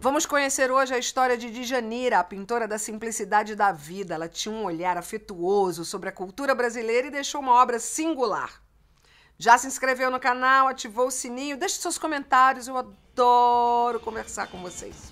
Vamos conhecer hoje a história de Djanira, a pintora da simplicidade da vida. Ela tinha um olhar afetuoso sobre a cultura brasileira e deixou uma obra singular. Já se inscreveu no canal, ativou o sininho, deixe seus comentários, eu adoro conversar com vocês.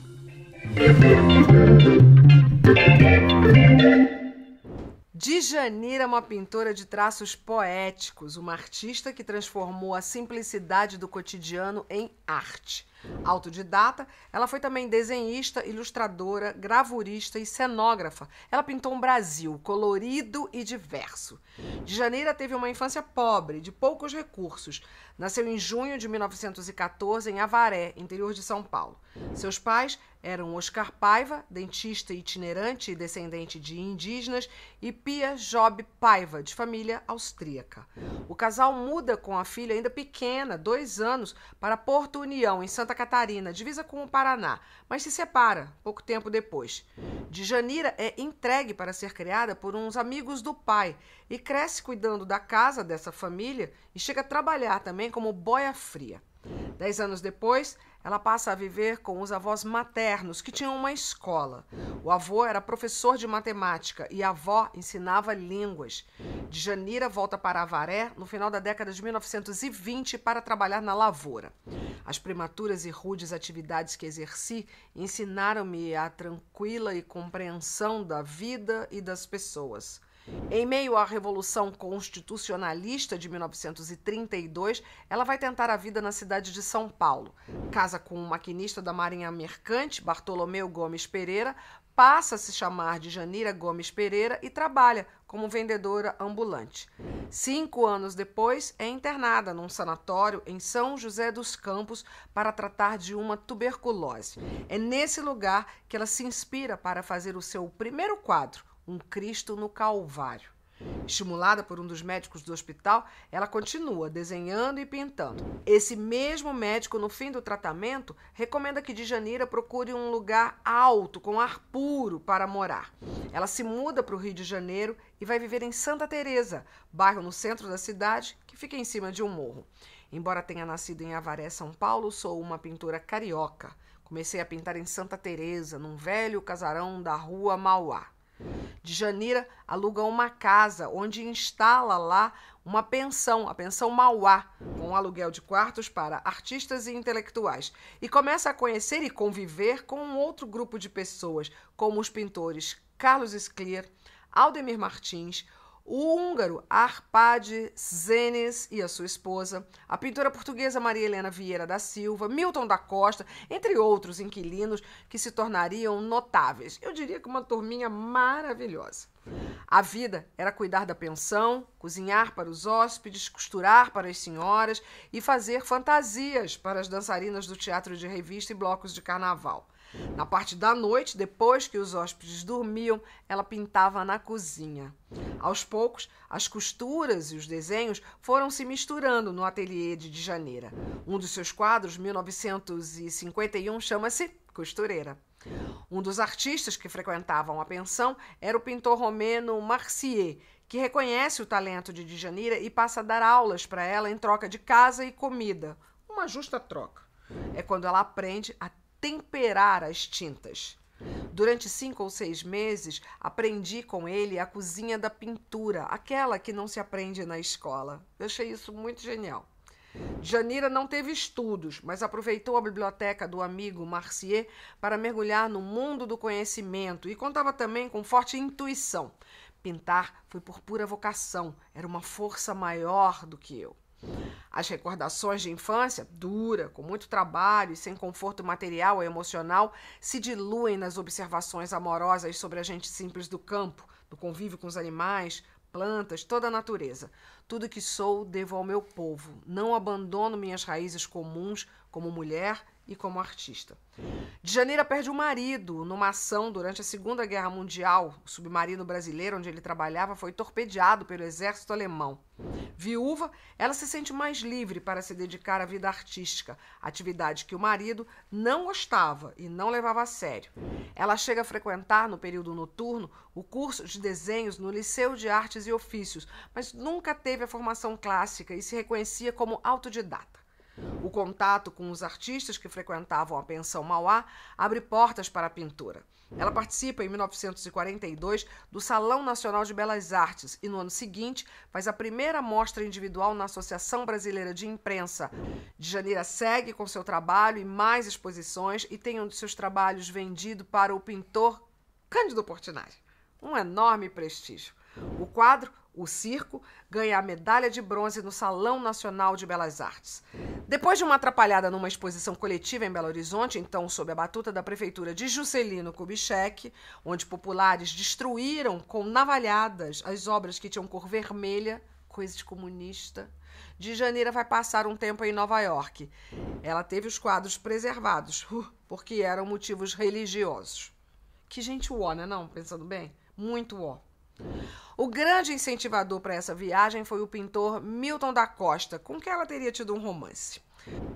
Djanira é uma pintora de traços poéticos, uma artista que transformou a simplicidade do cotidiano em arte. Autodidata, ela foi também desenhista, ilustradora, gravurista e cenógrafa. Ela pintou um Brasil colorido e diverso. Djanira teve uma infância pobre, de poucos recursos. Nasceu em junho de 1914 em Avaré, interior de São Paulo. Seus pais eram Oscar Paiva, dentista itinerante e descendente de indígenas, e Pia Job Paiva, de família austríaca. O casal muda com a filha ainda pequena, 2 anos, para Porto União, em Santa Catarina, divisa com o Paraná, mas se separa pouco tempo depois. Djanira é entregue para ser criada por uns amigos do pai e cresce cuidando da casa dessa família e chega a trabalhar também como boia fria. 10 anos depois, ela passa a viver com os avós maternos, que tinham uma escola. O avô era professor de matemática e a avó ensinava línguas. Djanira volta para Avaré no final da década de 1920 para trabalhar na lavoura. As prematuras e rudes atividades que exerci ensinaram-me a tranquila e compreensão da vida e das pessoas. Em meio à Revolução Constitucionalista de 1932, ela vai tentar a vida na cidade de São Paulo. Casa com um maquinista da Marinha Mercante, Bartolomeu Gomes Pereira, passa a se chamar Djanira Gomes Pereira e trabalha como vendedora ambulante. 5 anos depois, é internada num sanatório em São José dos Campos para tratar de uma tuberculose. É nesse lugar que ela se inspira para fazer o seu primeiro quadro, Um Cristo no Calvário. Estimulada por um dos médicos do hospital, ela continua desenhando e pintando. Esse mesmo médico, no fim do tratamento, recomenda que Djanira procure um lugar alto, com ar puro, para morar. Ela se muda para o Rio de Janeiro e vai viver em Santa Teresa, bairro no centro da cidade, que fica em cima de um morro. Embora tenha nascido em Avaré, São Paulo, sou uma pintora carioca. Comecei a pintar em Santa Teresa, num velho casarão da Rua Mauá. Djanira aluga uma casa onde instala lá uma pensão, a Pensão Mauá, com um aluguel de quartos para artistas e intelectuais, e começa a conhecer e conviver com um outro grupo de pessoas, como os pintores Carlos Scliar, Aldemir Martins, o húngaro Arpad Zenes e a sua esposa, a pintora portuguesa Maria Helena Vieira da Silva, Milton da Costa, entre outros inquilinos que se tornariam notáveis. Eu diria que uma turminha maravilhosa. A vida era cuidar da pensão, cozinhar para os hóspedes, costurar para as senhoras e fazer fantasias para as dançarinas do teatro de revista e blocos de carnaval. Na parte da noite, depois que os hóspedes dormiam, ela pintava na cozinha. Aos poucos, as costuras e os desenhos foram se misturando no ateliê de Djanira. Um dos seus quadros, 1951, chama-se Costureira. Um dos artistas que frequentavam a pensão era o pintor romeno Marcier, que reconhece o talento de Djanira e passa a dar aulas para ela em troca de casa e comida. Uma justa troca. É quando ela aprende a temperar as tintas. Durante 5 ou 6 meses, aprendi com ele a cozinha da pintura, aquela que não se aprende na escola. Eu achei isso muito genial. Djanira não teve estudos, mas aproveitou a biblioteca do amigo Marcier para mergulhar no mundo do conhecimento e contava também com forte intuição. Pintar foi por pura vocação, era uma força maior do que eu. As recordações de infância, dura, com muito trabalho e sem conforto material ou emocional, se diluem nas observações amorosas sobre a gente simples do campo, do convívio com os animais, plantas, toda a natureza. Tudo que sou, devo ao meu povo. Não abandono minhas raízes comuns como mulher e como artista. Djanira perde o marido numa ação durante a Segunda Guerra Mundial. O submarino brasileiro onde ele trabalhava foi torpedeado pelo exército alemão. Viúva, ela se sente mais livre para se dedicar à vida artística, atividade que o marido não gostava e não levava a sério. Ela chega a frequentar, no período noturno, o curso de desenhos no Liceu de Artes e Ofícios, mas nunca teve a formação clássica e se reconhecia como autodidata. O contato com os artistas que frequentavam a Pensão Mauá abre portas para a pintora. Ela participa, em 1942, do Salão Nacional de Belas Artes e, no ano seguinte, faz a primeira mostra individual na Associação Brasileira de Imprensa. Djanira segue com seu trabalho e mais exposições e tem um de seus trabalhos vendido para o pintor Cândido Portinari. Um enorme prestígio. O quadro, O Circo, ganha a medalha de bronze no Salão Nacional de Belas Artes. Depois de uma atrapalhada numa exposição coletiva em Belo Horizonte, então sob a batuta da prefeitura de Juscelino Kubitschek, onde populares destruíram com navalhadas as obras que tinham cor vermelha, coisa de comunista, Djanira vai passar um tempo em Nova York. Ela teve os quadros preservados, porque eram motivos religiosos. Que gente uó, né não? Pensando bem? Muito uó. O grande incentivador para essa viagem foi o pintor Milton da Costa, com quem ela teria tido um romance.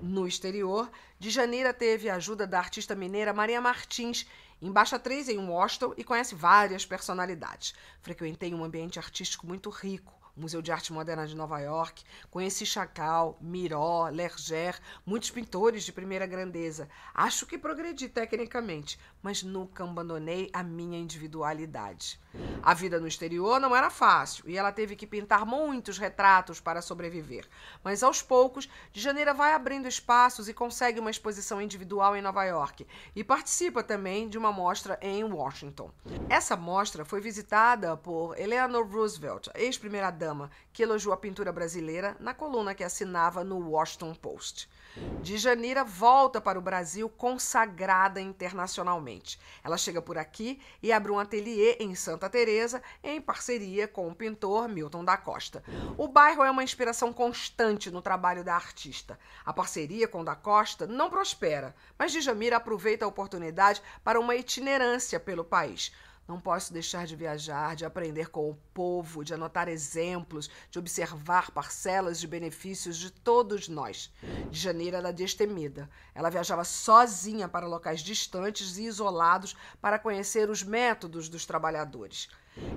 No exterior, Djanira teve a ajuda da artista mineira Maria Martins, embaixatriz em Washington e conhece várias personalidades. Frequentei um ambiente artístico muito rico, o Museu de Arte Moderna de Nova York, conheci Chagall, Miró, Lerger, muitos pintores de primeira grandeza. Acho que progredi tecnicamente, mas nunca abandonei a minha individualidade. A vida no exterior não era fácil e ela teve que pintar muitos retratos para sobreviver. Mas aos poucos, Djanira vai abrindo espaços e consegue uma exposição individual em Nova York e participa também de uma mostra em Washington. Essa mostra foi visitada por Eleanor Roosevelt, ex-primeira-dama, que elogiou a pintura brasileira na coluna que assinava no Washington Post. Djanira volta para o Brasil consagrada internacionalmente. Ela chega por aqui e abre um ateliê em Santa Teresa em parceria com o pintor Milton da Costa. O bairro é uma inspiração constante no trabalho da artista. A parceria com da Costa não prospera, mas Djanira aproveita a oportunidade para uma itinerância pelo país. Não posso deixar de viajar, de aprender com o povo, de anotar exemplos, de observar parcelas de benefícios de todos nós. Djanira era destemida. Ela viajava sozinha para locais distantes e isolados para conhecer os métodos dos trabalhadores.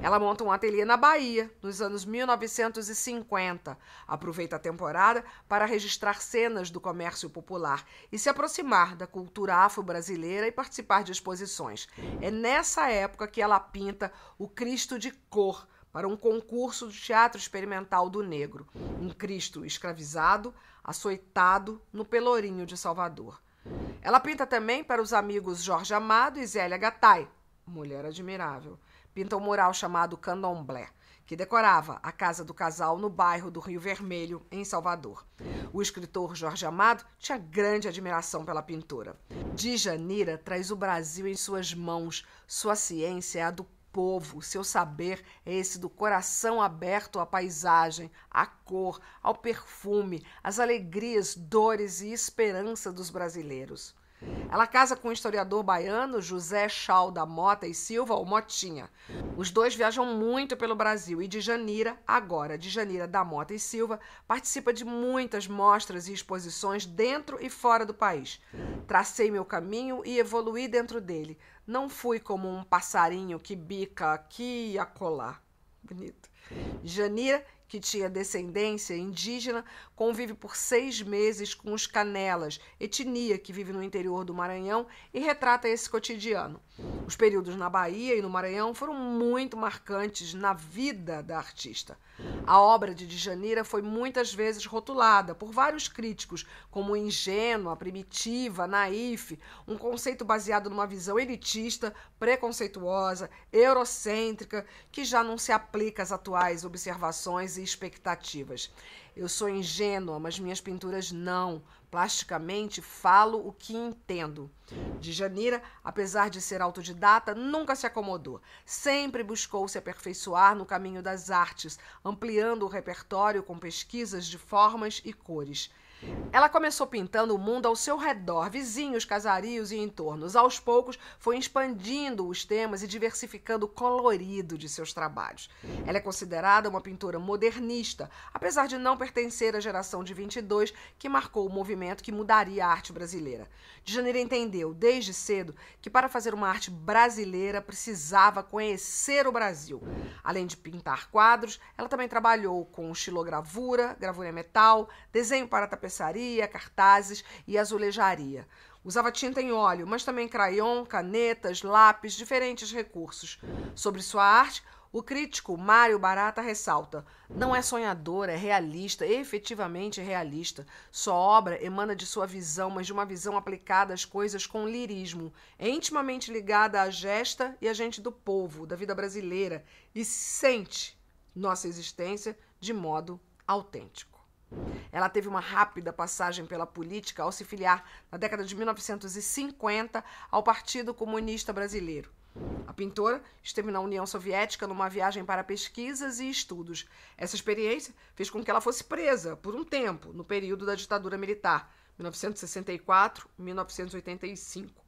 Ela monta um ateliê na Bahia, nos anos 1950. Aproveita a temporada para registrar cenas do comércio popular e se aproximar da cultura afro-brasileira e participar de exposições. É nessa época que ela pinta o Cristo de Cor para um concurso do Teatro Experimental do Negro. Um Cristo escravizado, açoitado no Pelourinho de Salvador. Ela pinta também para os amigos Jorge Amado e Zélia Gattai, mulher admirável. Pinta um mural chamado Candomblé, que decorava a casa do casal no bairro do Rio Vermelho, em Salvador. O escritor Jorge Amado tinha grande admiração pela pintora. Djanira traz o Brasil em suas mãos. Sua ciência é a do povo, seu saber é esse do coração aberto à paisagem, à cor, ao perfume, às alegrias, dores e esperança dos brasileiros. Ela casa com o historiador baiano José Chau da Mota e Silva, ou Motinha. Os dois viajam muito pelo Brasil e Djanira da Mota e Silva, participa de muitas mostras e exposições dentro e fora do país. Tracei meu caminho e evoluí dentro dele. Não fui como um passarinho que bica aqui e acolá. Bonito. Djanira, que tinha descendência indígena, convive por 6 meses com os Canelas, etnia que vive no interior do Maranhão, e retrata esse cotidiano. Os períodos na Bahia e no Maranhão foram muito marcantes na vida da artista. A obra de Djanira foi muitas vezes rotulada por vários críticos como ingênua, primitiva, naif, um conceito baseado numa visão elitista, preconceituosa, eurocêntrica, que já não se aplica às atuais observações e expectativas. Eu sou ingênua, mas minhas pinturas não. Plasticamente, falo o que entendo. Djanira, apesar de ser autodidata, nunca se acomodou. Sempre buscou se aperfeiçoar no caminho das artes, ampliando o repertório com pesquisas de formas e cores. Ela começou pintando o mundo ao seu redor, vizinhos, casarios e entornos. Aos poucos, foi expandindo os temas e diversificando o colorido de seus trabalhos. Ela é considerada uma pintora modernista, apesar de não pertencer à geração de 22, que marcou o movimento que mudaria a arte brasileira. Djanira entendeu, desde cedo, que para fazer uma arte brasileira precisava conhecer o Brasil. Além de pintar quadros, ela também trabalhou com xilogravura, gravura em metal, desenho para tapeçaria tapeçaria, cartazes e azulejaria. Usava tinta em óleo, mas também crayon, canetas, lápis, diferentes recursos. Sobre sua arte, o crítico Mário Barata ressalta: não é sonhador, é realista, efetivamente realista. Sua obra emana de sua visão, mas de uma visão aplicada às coisas com lirismo. É intimamente ligada à gesta e à gente do povo, da vida brasileira, e sente nossa existência de modo autêntico. Ela teve uma rápida passagem pela política ao se filiar, na década de 1950, ao Partido Comunista Brasileiro. A pintora esteve na União Soviética numa viagem para pesquisas e estudos. Essa experiência fez com que ela fosse presa por um tempo, no período da ditadura militar, 1964-1985.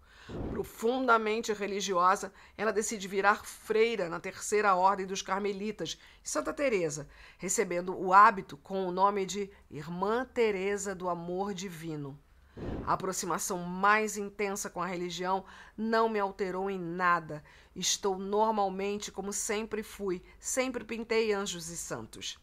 Profundamente religiosa, ela decide virar freira na Terceira Ordem dos Carmelitas, em Santa Teresa, recebendo o hábito com o nome de Irmã Teresa do Amor Divino. A aproximação mais intensa com a religião não me alterou em nada. Estou normalmente como sempre fui, sempre pintei anjos e santos.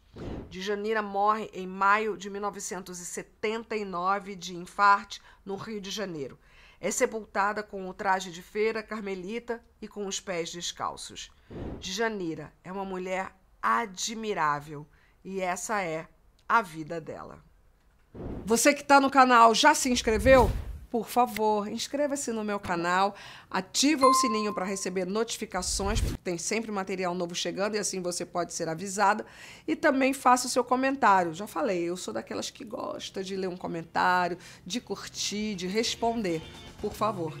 Djanira morre em maio de 1979 de infarte no Rio de Janeiro. É sepultada com o traje de freira carmelita e com os pés descalços. Djanira é uma mulher admirável e essa é a vida dela. Você que está no canal já se inscreveu? Por favor, inscreva-se no meu canal, ativa o sininho para receber notificações, porque tem sempre material novo chegando e assim você pode ser avisada. E também faça o seu comentário. Já falei, eu sou daquelas que gosta de ler um comentário, de curtir, de responder. Por favor.